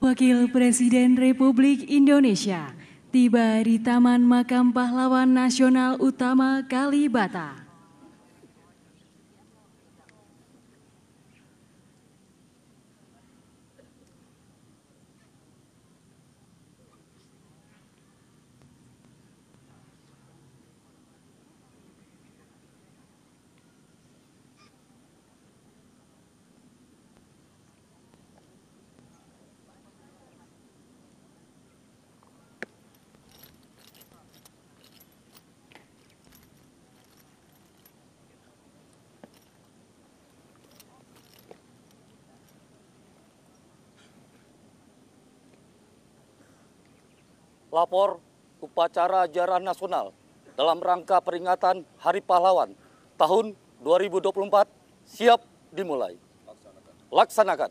Wakil Presiden Republik Indonesia tiba di Taman Makam Pahlawan Nasional Utama Kalibata. Lapor upacara Ziarah Nasional dalam rangka peringatan Hari Pahlawan tahun 2024 siap dimulai. Laksanakan.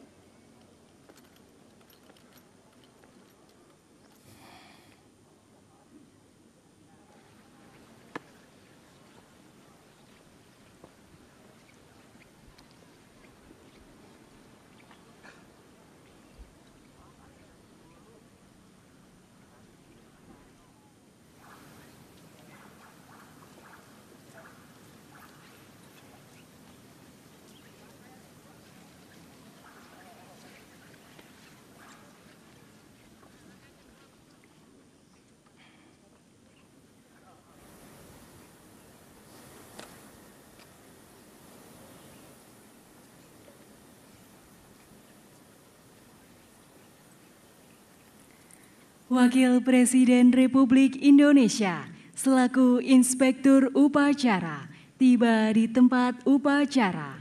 Wakil Presiden Republik Indonesia selaku Inspektur Upacara tiba di tempat upacara.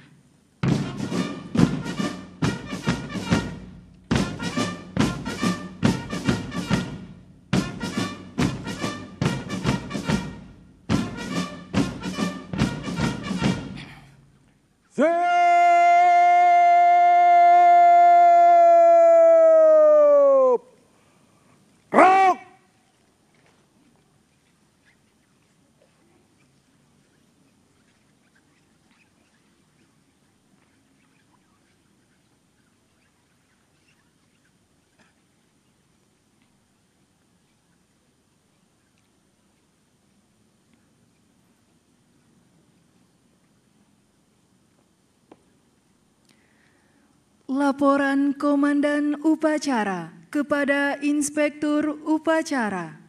Laporan Komandan Upacara kepada Inspektur Upacara.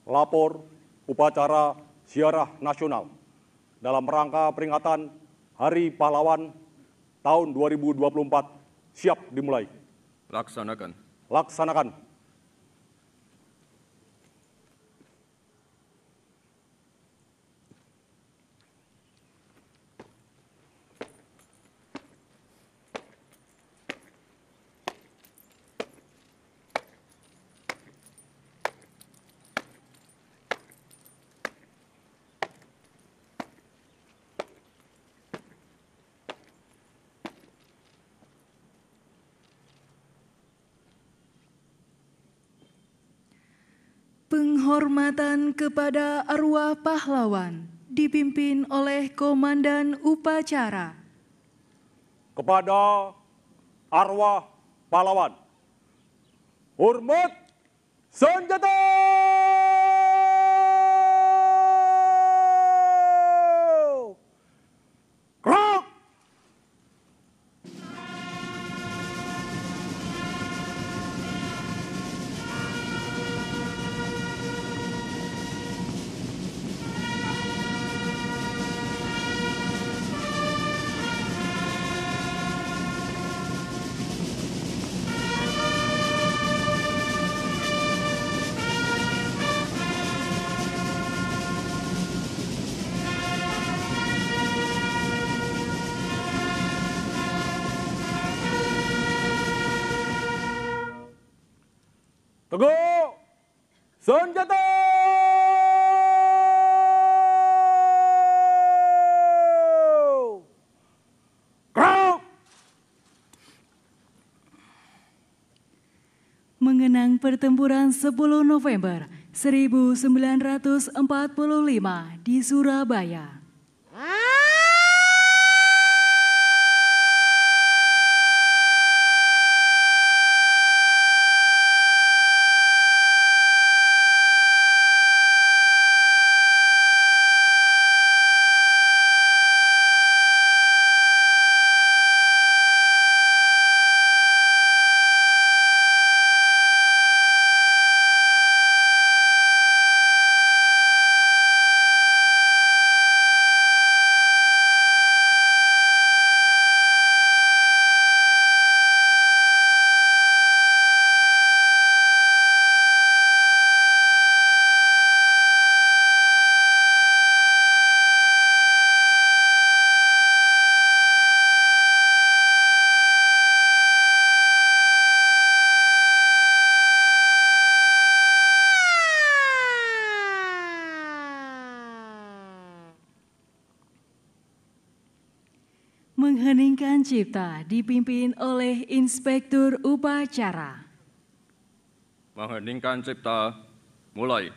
Lapor upacara Ziarah Nasional dalam rangka peringatan Hari Pahlawan tahun 2024 siap dimulai. Laksanakan. Laksanakan. Penghormatan kepada arwah pahlawan dipimpin oleh Komandan Upacara. Kepada arwah pahlawan, hormat senjata! Gerak! Tegak, senjata! Gerak! Mengenang pertempuran 10 November 1945 di Surabaya. Mengheningkan cipta dipimpin oleh Inspektur Upacara. Mengheningkan cipta, mulai.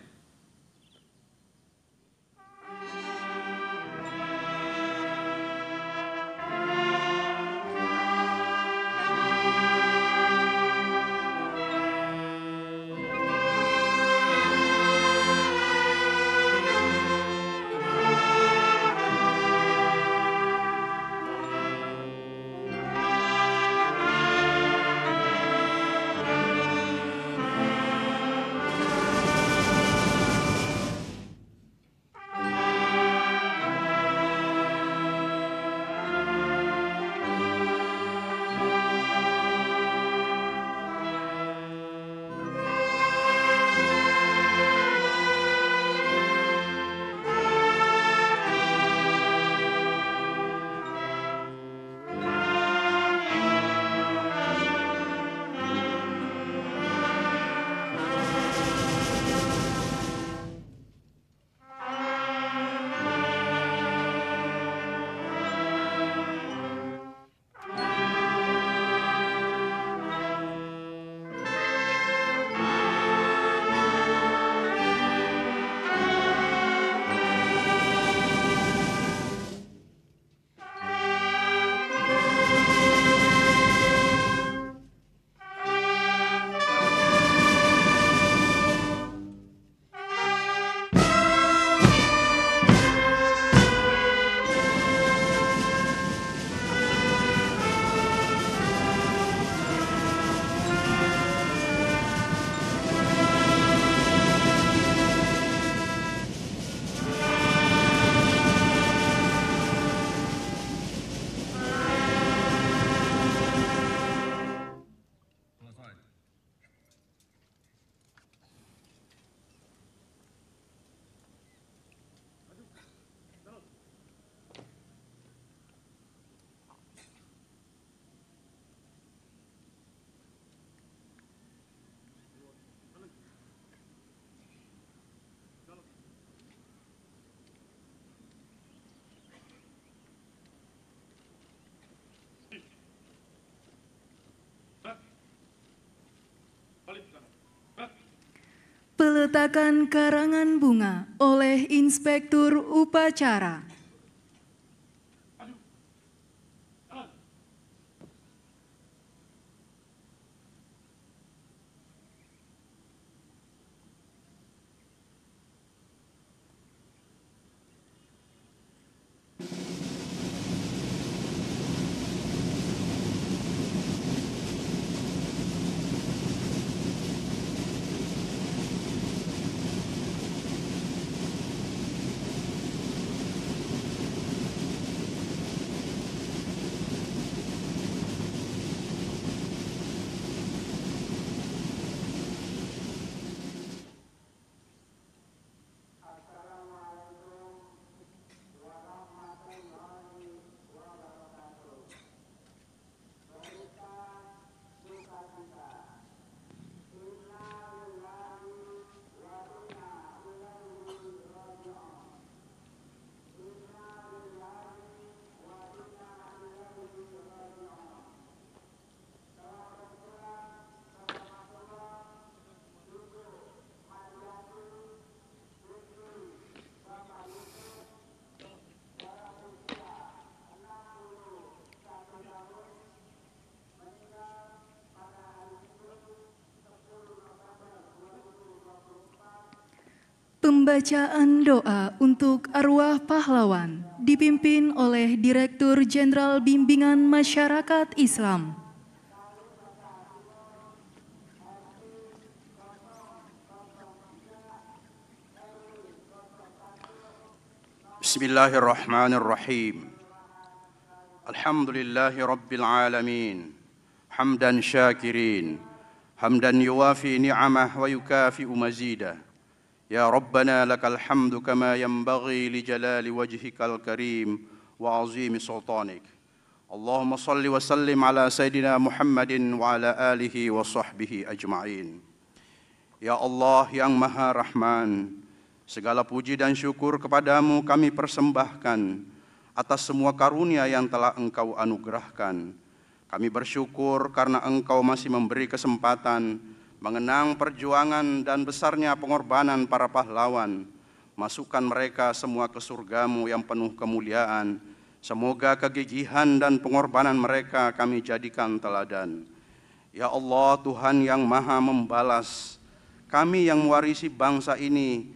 Peletakan karangan bunga oleh Inspektur Upacara. Pembacaan doa untuk arwah pahlawan dipimpin oleh Direktur Jenderal Bimbingan Masyarakat Islam. Bismillahirrahmanirrahim. Alhamdulillahi Rabbil Alamin. Hamdan syakirin. Hamdan yuwafi ni'amah wa yukafi'u mazidah. Ya Rabbana lakal hamdu kama yanbaghi li jalali wajhikal karim wa azimi sultanik. Allahumma salli wa sallim ala Sayyidina Muhammadin wa ala alihi wa sahbihi ajma'in. Ya Allah yang Maha Rahman, segala puji dan syukur kepadamu kami persembahkan atas semua karunia yang telah Engkau anugerahkan. Kami bersyukur karena Engkau masih memberi kesempatan mengenang perjuangan dan besarnya pengorbanan para pahlawan. Masukkan mereka semua ke surga-Mu yang penuh kemuliaan. Semoga kegigihan dan pengorbanan mereka kami jadikan teladan. Ya Allah, Tuhan yang Maha membalas, kami yang mewarisi bangsa ini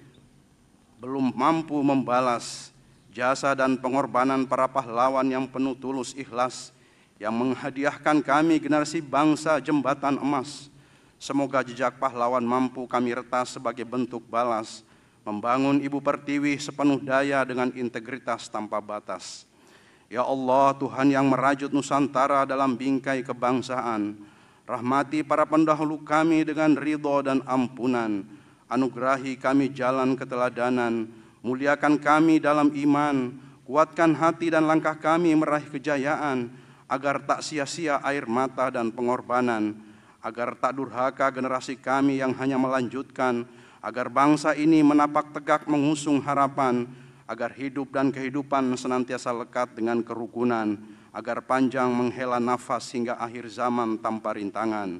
belum mampu membalas jasa dan pengorbanan para pahlawan yang penuh tulus ikhlas, yang menghadiahkan kami generasi bangsa jembatan emas. Semoga jejak pahlawan mampu kami retas sebagai bentuk balas, membangun Ibu Pertiwi sepenuh daya dengan integritas tanpa batas. Ya Allah, Tuhan yang merajut Nusantara dalam bingkai kebangsaan, rahmati para pendahulu kami dengan ridho dan ampunan, anugerahi kami jalan keteladanan, muliakan kami dalam iman, kuatkan hati dan langkah kami meraih kejayaan, agar tak sia-sia air mata dan pengorbanan, agar tak durhaka generasi kami yang hanya melanjutkan, agar bangsa ini menapak tegak mengusung harapan, agar hidup dan kehidupan senantiasa lekat dengan kerukunan, agar panjang menghela nafas hingga akhir zaman tanpa rintangan.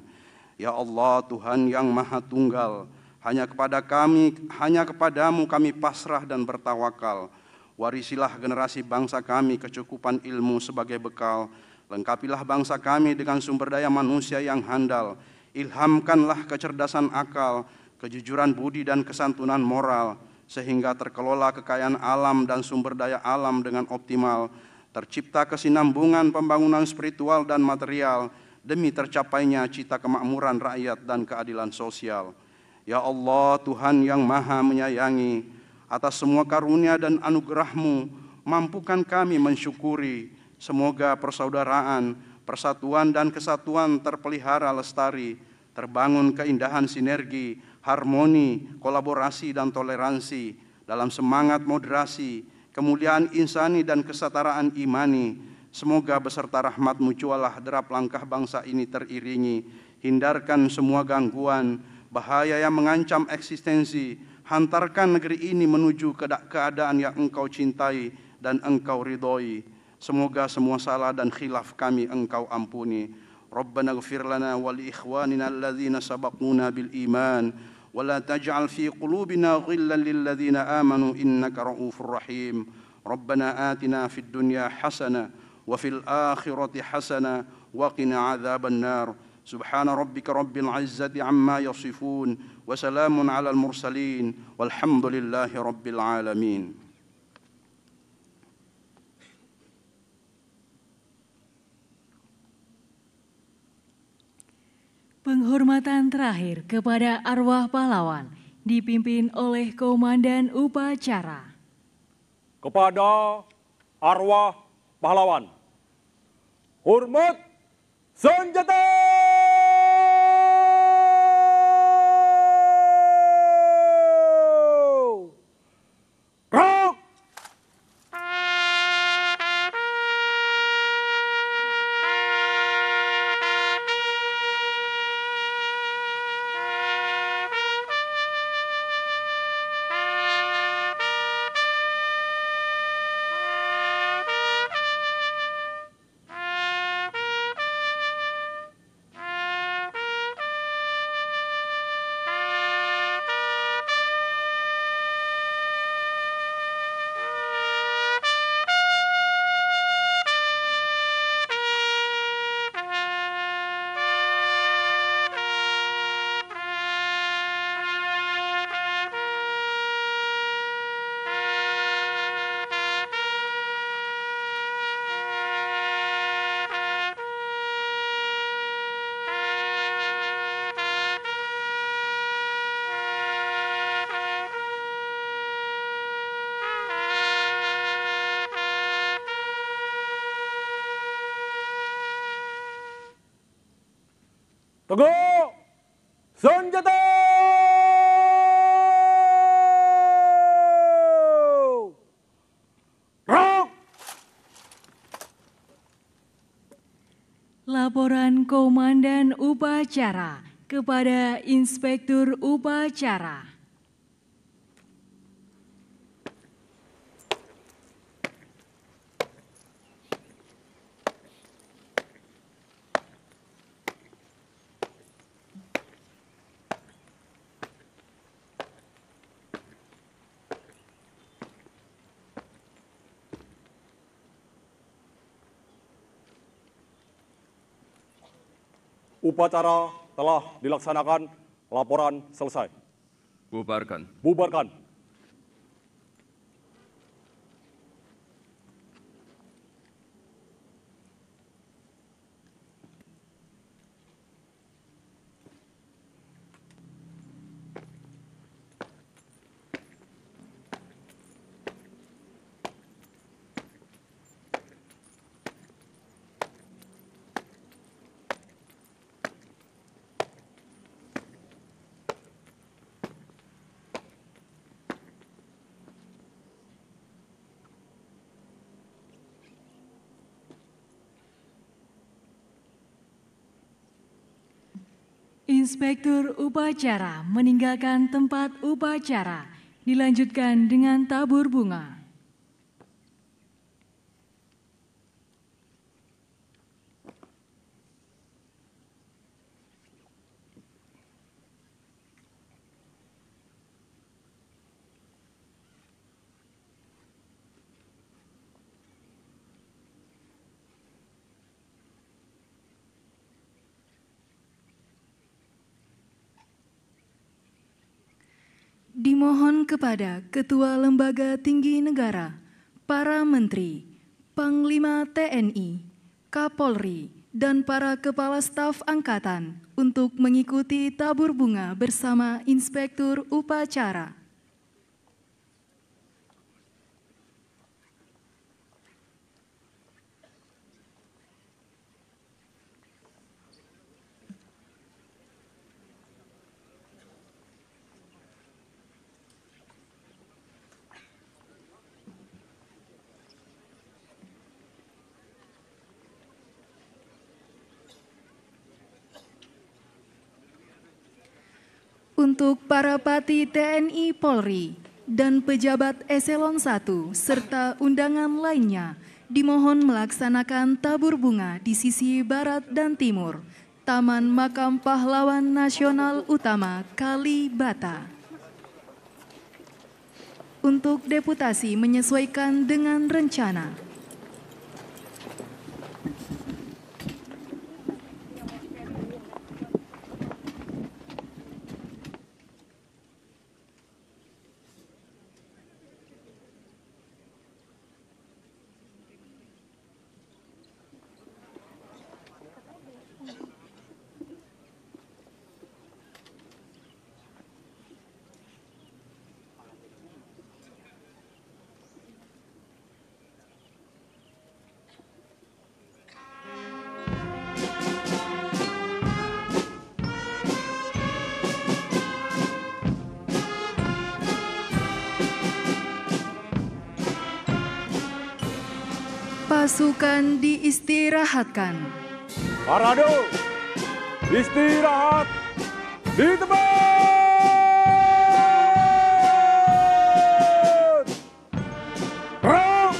Ya Allah, Tuhan yang Maha Tunggal, hanya kepadamu kami pasrah dan bertawakal. Warisilah generasi bangsa kami kecukupan ilmu sebagai bekal. Lengkapilah bangsa kami dengan sumber daya manusia yang handal. Ilhamkanlah kecerdasan akal, kejujuran budi dan kesantunan moral, sehingga terkelola kekayaan alam dan sumber daya alam dengan optimal. Tercipta kesinambungan pembangunan spiritual dan material, demi tercapainya cita kemakmuran rakyat dan keadilan sosial. Ya Allah, Tuhan yang Maha menyayangi, atas semua karunia dan anugerah-Mu, mampukan kami mensyukuri. Semoga persaudaraan, persatuan dan kesatuan terpelihara lestari, terbangun keindahan sinergi, harmoni, kolaborasi dan toleransi dalam semangat moderasi, kemuliaan insani dan kesetaraan imani. Semoga beserta rahmat-Mu jualah derap langkah bangsa ini teriringi. Hindarkan semua gangguan, bahaya yang mengancam eksistensi. Hantarkan negeri ini menuju keadaan yang Engkau cintai dan Engkau ridhoi. Semoga semua salah dan khilaf kami Engkau ampuni. Rabbana ighfir lana wa li ikhwanina alladhina sabaquna bil iman wa la taj'al fi qulubina ghillan lil ladzina amanu innaka ra'ufur rahim. Rabbana atina fid dunya hasanah wa fil akhirati hasanah wa qina adzaban nar. Subhana rabbika rabbil izzati amma yasifun wa salamun alal mursalin walhamdulillahi rabbil alamin. Penghormatan terakhir kepada arwah pahlawan dipimpin oleh Komandan Upacara. Kepada arwah pahlawan, hormat senjata! Gerak! Teguh senjata! Gerak! Laporan Komandan Upacara kepada Inspektur Upacara. Upacara telah dilaksanakan, laporan selesai. Bubarkan. Bubarkan. Inspektur Upacara meninggalkan tempat upacara, dilanjutkan dengan tabur bunga. Dimohon kepada Ketua Lembaga Tinggi Negara, para Menteri, Panglima TNI, Kapolri, dan para Kepala Staf Angkatan untuk mengikuti tabur bunga bersama Inspektur Upacara. Untuk para Pati TNI Polri dan pejabat eselon 1 serta undangan lainnya, dimohon melaksanakan tabur bunga di sisi barat dan timur Taman Makam Pahlawan Nasional Utama Kalibata. Untuk deputasi menyesuaikan dengan rencana. Pasukan diistirahatkan. Parade, istirahat di tempat. Gerak!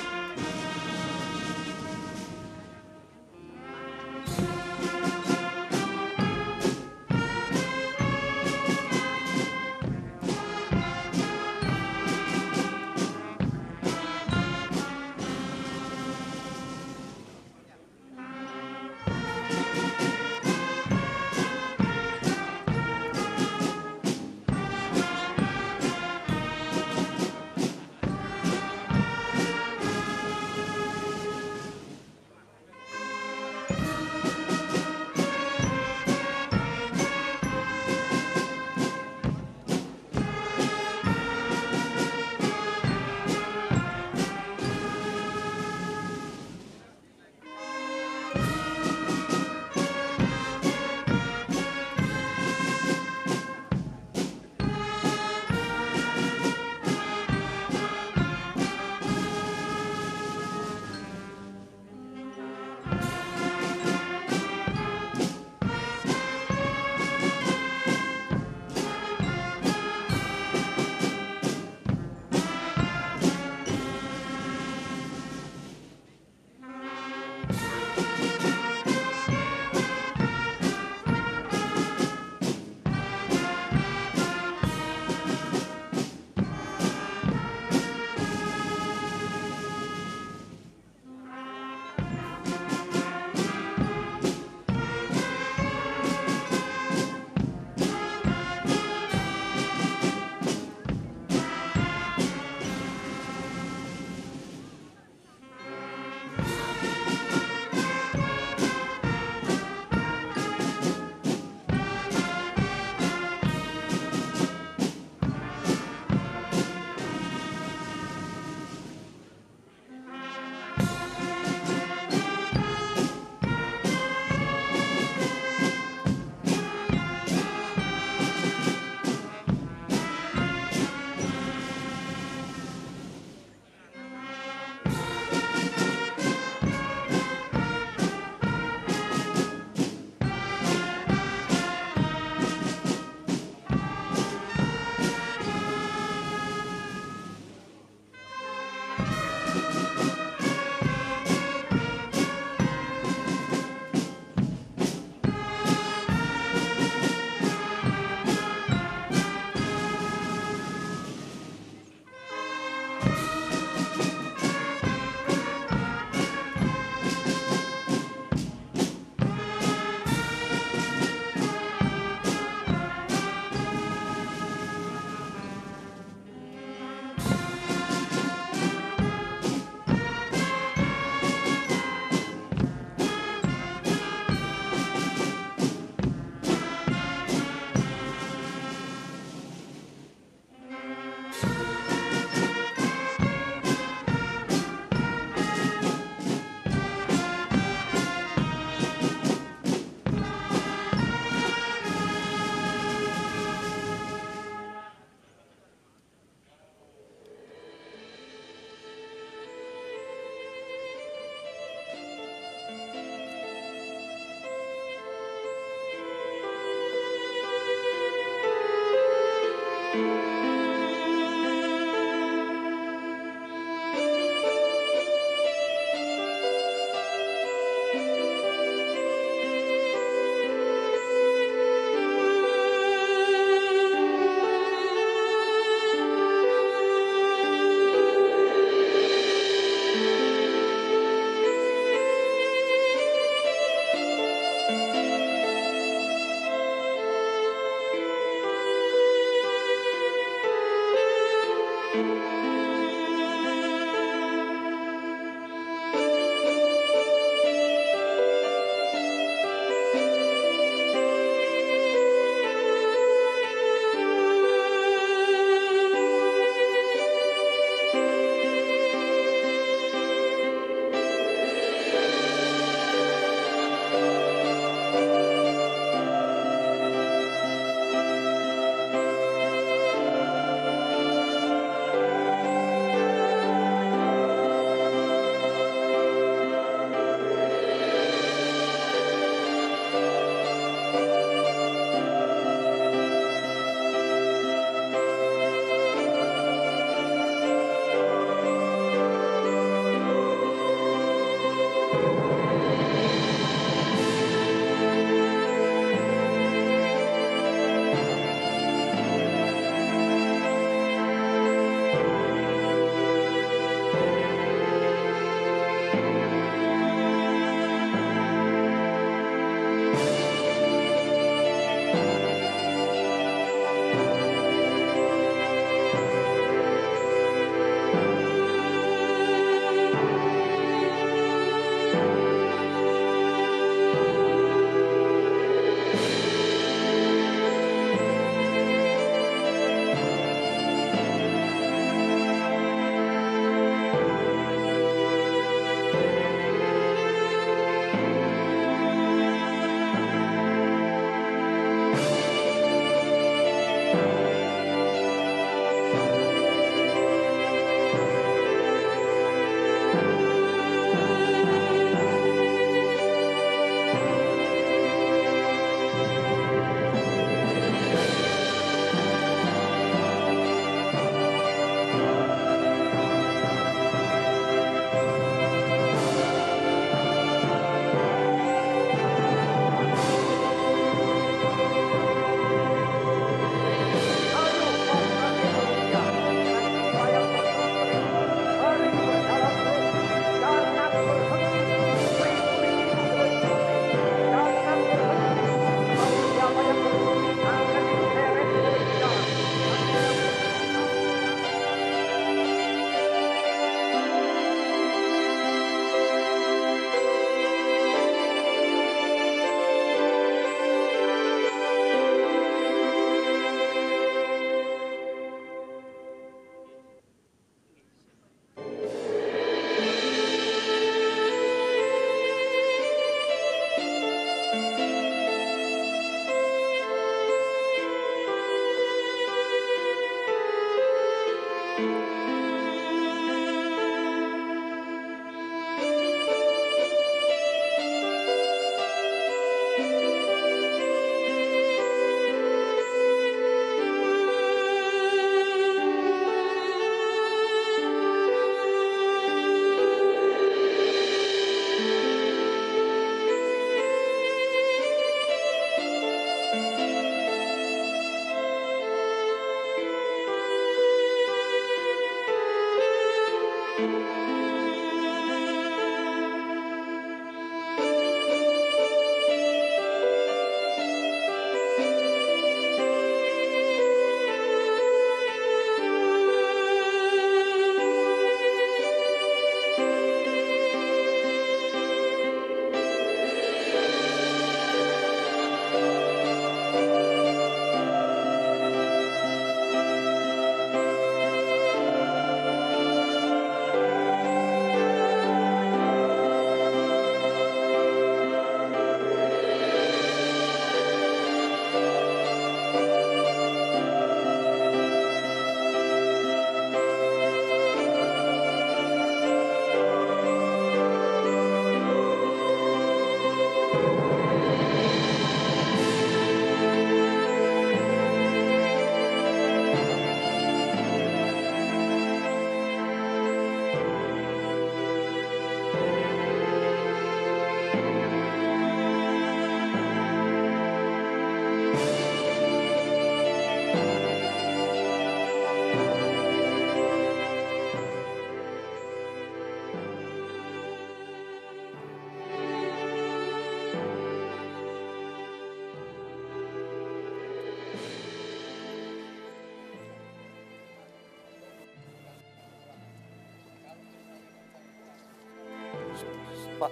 Pak.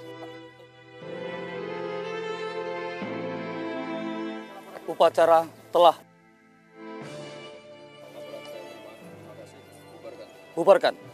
Upacara telah bubarkan.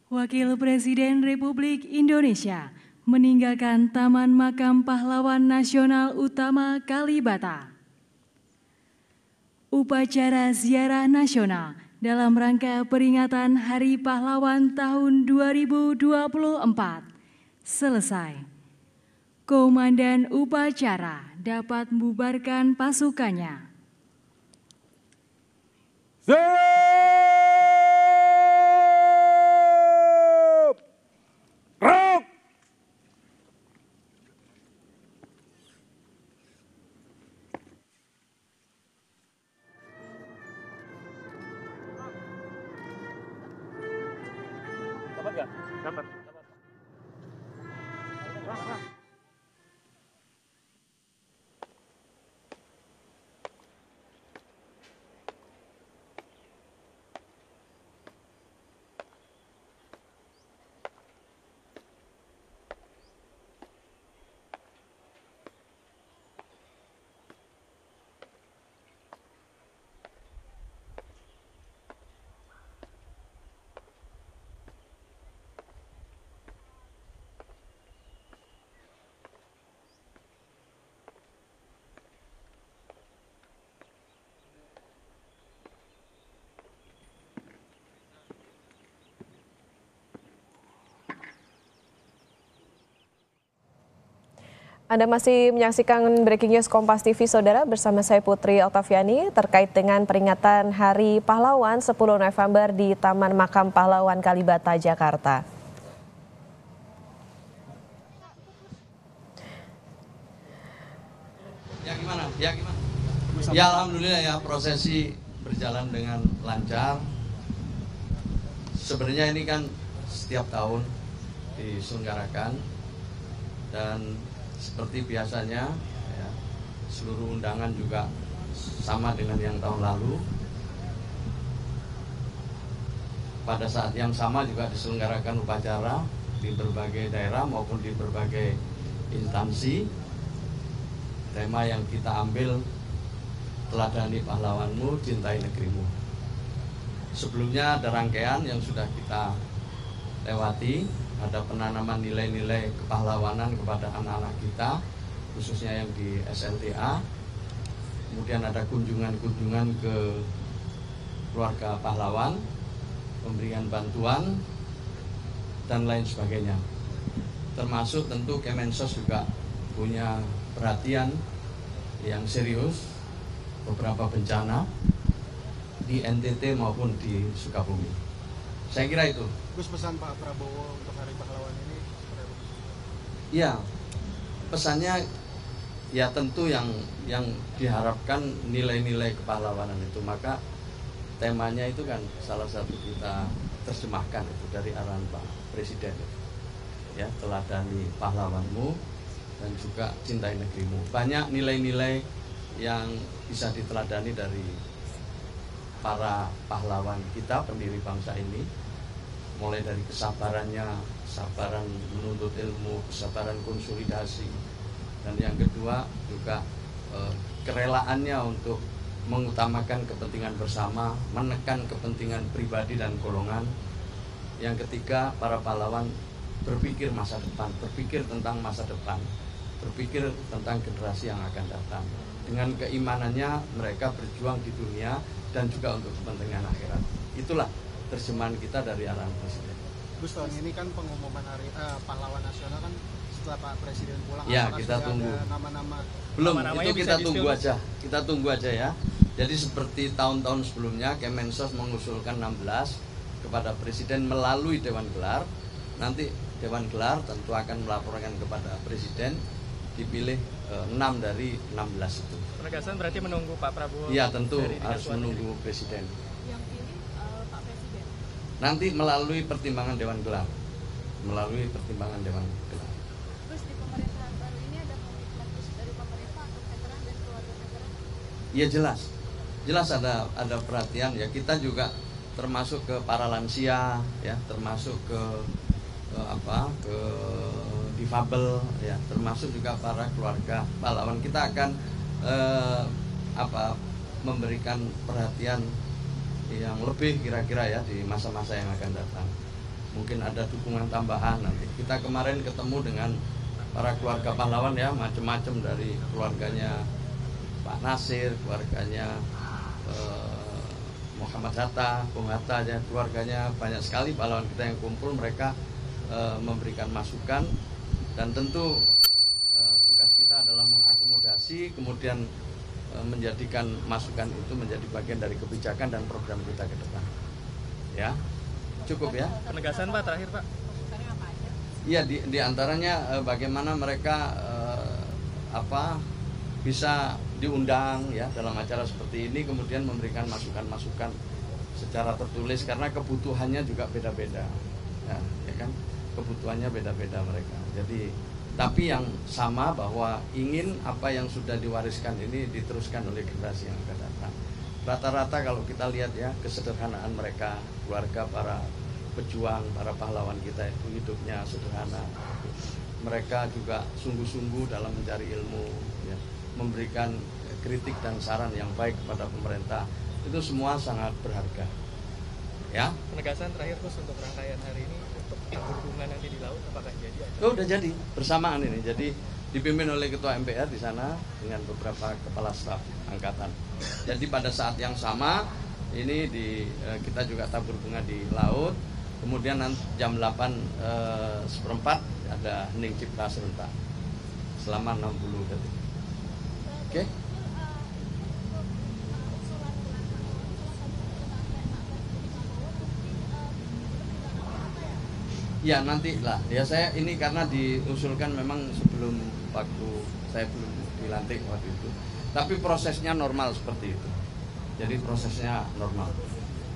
Wakil Presiden Republik Indonesia meninggalkan Taman Makam Pahlawan Nasional Utama Kalibata. Upacara ziarah nasional dalam rangka peringatan Hari Pahlawan tahun 2024 selesai. Komandan upacara dapat membubarkan pasukannya. Anda masih menyaksikan Breaking News Kompas TV, Saudara, bersama saya Putri Oktaviani terkait dengan peringatan Hari Pahlawan 10 November di Taman Makam Pahlawan Kalibata, Jakarta. Gimana? Ya alhamdulillah ya, prosesi berjalan dengan lancar. Sebenarnya ini kan setiap tahun diselenggarakan dan seperti biasanya ya, seluruh undangan juga sama dengan yang tahun lalu. Pada saat yang sama juga diselenggarakan upacara di berbagai daerah maupun di berbagai instansi. Tema yang kita ambil, teladani pahlawanmu, cintai negerimu. Sebelumnya ada rangkaian yang sudah kita lewati, ada penanaman nilai-nilai kepahlawanan kepada anak-anak kita, khususnya yang di SLTA. Kemudian ada kunjungan-kunjungan ke keluarga pahlawan, pemberian bantuan, dan lain sebagainya. Termasuk tentu Kemensos juga punya perhatian yang serius beberapa bencana di NTT maupun di Sukabumi. Saya kira itu. Gus, pesan Pak Prabowo untuk Hari Pahlawan ini seperti apa? Ya, pesannya ya tentu yang diharapkan nilai-nilai kepahlawanan itu. Maka temanya itu kan salah satu kita terjemahkan itu dari arahan Pak Presiden. Ya, teladani pahlawanmu dan juga cintai negerimu. Banyak nilai-nilai yang bisa diteladani dari para pahlawan kita, pendiri bangsa ini, mulai dari kesabarannya, kesabaran menuntut ilmu, kesabaran konsolidasi, dan yang kedua juga kerelaannya untuk mengutamakan kepentingan bersama, menekan kepentingan pribadi dan golongan. Yang ketiga, para pahlawan berpikir masa depan, berpikir tentang masa depan, berpikir tentang generasi yang akan datang. Dengan keimanannya mereka berjuang di dunia dan juga untuk kepentingan akhirat. Itulah terjemahan kita dari arahan Presiden. Gus, tahun ini kan pengumuman Hari Pahlawan Nasional kan setelah Pak Presiden pulang. Ya, kita tunggu. Nama-nama. Belum, itu kita tunggu aja. Kita tunggu aja ya. Jadi seperti tahun-tahun sebelumnya, Kemensos mengusulkan 16 kepada Presiden melalui Dewan Gelar. Nanti Dewan Gelar tentu akan melaporkan kepada Presiden, dipilih 6 dari 16 itu. Penegasan berarti menunggu Pak Prabowo? Iya, tentu harus menunggu Presiden. Yang pilih Pak Presiden? Nanti melalui pertimbangan Dewan Gelar. Melalui pertimbangan Dewan Gelar. Terus di pemerintahan baru ini ada komitmen khusus dari pemerintah untuk veteran dan keluarga veteran? Iya, jelas. Jelas ada perhatian ya. Kita juga termasuk ke para lansia ya, termasuk ke difabel ya, termasuk juga para keluarga pahlawan. Kita akan memberikan perhatian yang lebih kira-kira ya di masa-masa yang akan datang. Mungkin ada dukungan tambahan nanti. Kita kemarin ketemu dengan para keluarga pahlawan ya, macam-macam, dari keluarganya Pak Nasir, keluarganya Muhammad Hatta, Bung Hatta ya, keluarganya banyak sekali pahlawan kita yang kumpul. Mereka memberikan masukan, dan tentu tugas kita adalah mengakomodasi, kemudian menjadikan masukan itu menjadi bagian dari kebijakan dan program kita ke depan. Ya, cukup ya. Penegasan Pak terakhir Pak. Iya, di antaranya bagaimana mereka bisa diundang ya dalam acara seperti ini, kemudian memberikan masukan-masukan secara tertulis karena kebutuhannya juga beda-beda. Ya kan? kebutuhannya beda-beda mereka. Jadi tapi yang sama bahwa ingin apa yang sudah diwariskan ini diteruskan oleh generasi yang akan datang. Rata-rata kalau kita lihat ya kesederhanaan mereka, keluarga para pejuang, para pahlawan kita itu hidupnya sederhana. Mereka juga sungguh-sungguh dalam mencari ilmu, ya, memberikan kritik dan saran yang baik kepada pemerintah. Itu semua sangat berharga. Ya. Penegasan terakhir Gus untuk rangkaian hari ini untuk tabur bunga nanti di laut apakah jadi? Oh, udah jadi bersamaan ini. Jadi dipimpin oleh Ketua MPR di sana dengan beberapa kepala staf angkatan. Jadi pada saat yang sama ini kita juga tabur bunga di laut. Kemudian nanti jam 8:15 ada hening cipta serentak selama 60 detik. Oke? Ya nanti lah. Ya saya ini karena diusulkan memang sebelum waktu saya belum dilantik waktu itu. Tapi prosesnya normal seperti itu. Jadi prosesnya normal.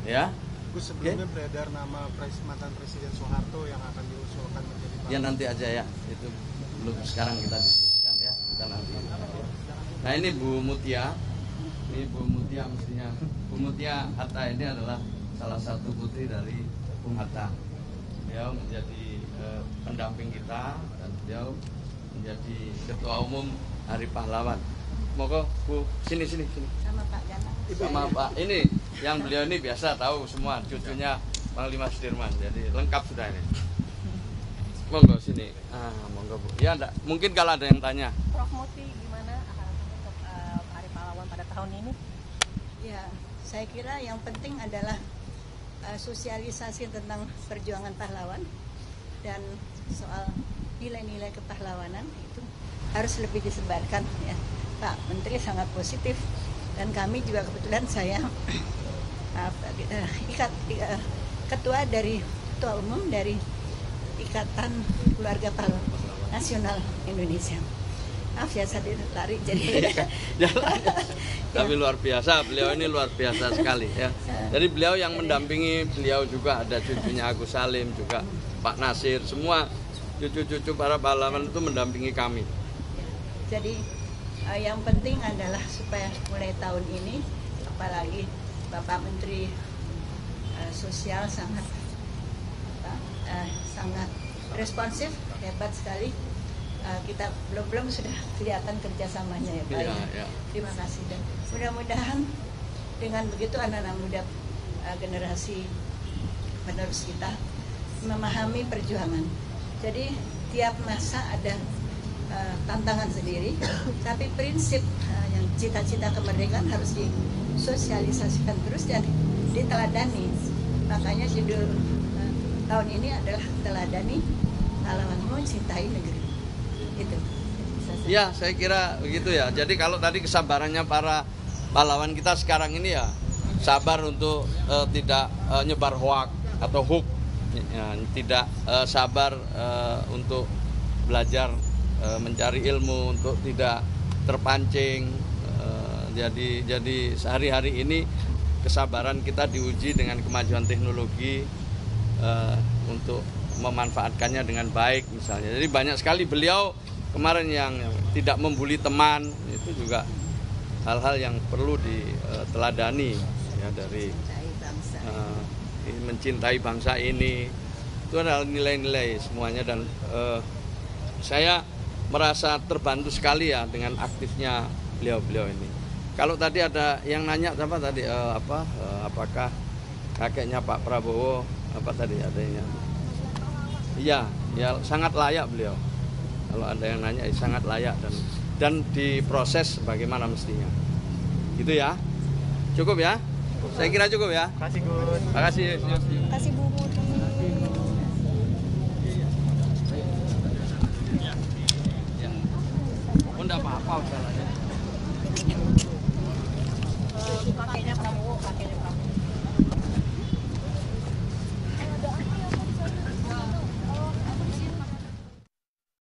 Ya. Gus, sebelumnya beredar nama mantan Presiden Soeharto yang akan diusulkan menjadi ya nanti aja ya. Itu belum sekarang kita diskusikan ya. Kita nanti. Nah ini Bu Mutia. Ini Bu Mutia mestinya. Bu Mutia Hatta ini adalah salah satu putri dari Bung Hatta. Beliau menjadi pendamping kita dan beliau menjadi ketua umum Hari Pahlawan. Moga Bu sini. Sama Pak Gana. Sama Pak ini yang beliau ini biasa tahu semua cucunya Panglima Sudirman. Jadi lengkap sudah ini. Monggo sini. Monggo Bu. Ya enggak, mungkin kalau ada yang tanya. Prof Muti gimana untuk Hari Pahlawan pada tahun ini? Ya, saya kira yang penting adalah sosialisasi tentang perjuangan pahlawan dan soal nilai-nilai kepahlawanan itu harus lebih disebarkan ya. Pak Menteri sangat positif dan kami juga kebetulan saya ketua umum dari Ikatan Keluarga Pahlawan Nasional Indonesia. Maaf ya saya lari jadi tapi luar biasa, beliau ini luar biasa sekali ya. Jadi beliau yang mendampingi, beliau juga ada cucunya Agus Salim, juga Pak Nasir, semua cucu-cucu para pahlawan itu mendampingi kami. Jadi yang penting adalah supaya mulai tahun ini, apalagi Bapak Menteri Sosial sangat responsif, hebat sekali. Kita belum sudah kelihatan kerjasamanya ya Pak. Ya. Terima kasih dan mudah-mudahan dengan begitu anak-anak muda generasi penerus kita memahami perjuangan. Jadi tiap masa ada tantangan sendiri, tapi prinsip yang cita-cita kemerdekaan harus disosialisasikan terus dan diteladani. Makanya judul tahun ini adalah teladani pahlawanmu cintai negeri. Gitu. Ya, saya kira begitu ya. Jadi kalau tadi kesabarannya para pahlawan kita sekarang ini ya sabar untuk tidak nyebar hoak atau hook, ya, tidak sabar untuk belajar mencari ilmu, untuk tidak terpancing. Jadi sehari-hari ini kesabaran kita diuji dengan kemajuan teknologi untuk memanfaatkannya dengan baik misalnya. Jadi banyak sekali beliau kemarin yang tidak membuli teman, itu juga hal-hal yang perlu diteladani ya, dari mencintai bangsa ini. Itu adalah nilai-nilai semuanya dan saya merasa terbantu sekali ya dengan aktifnya beliau ini. Kalau tadi ada yang nanya apa tadi apakah kakeknya Pak Prabowo apa tadi adanya? Iya, ya sangat layak beliau. Kalau ada yang nanya, sangat layak dan diproses bagaimana mestinya. Gitu ya. Cukup ya? Saya kira cukup ya. Terima kasih Gus. Terima kasih. Terima kasih Bu Muti. Oh, enggak apa-apa udah lah ya. Pakainya Prabowo.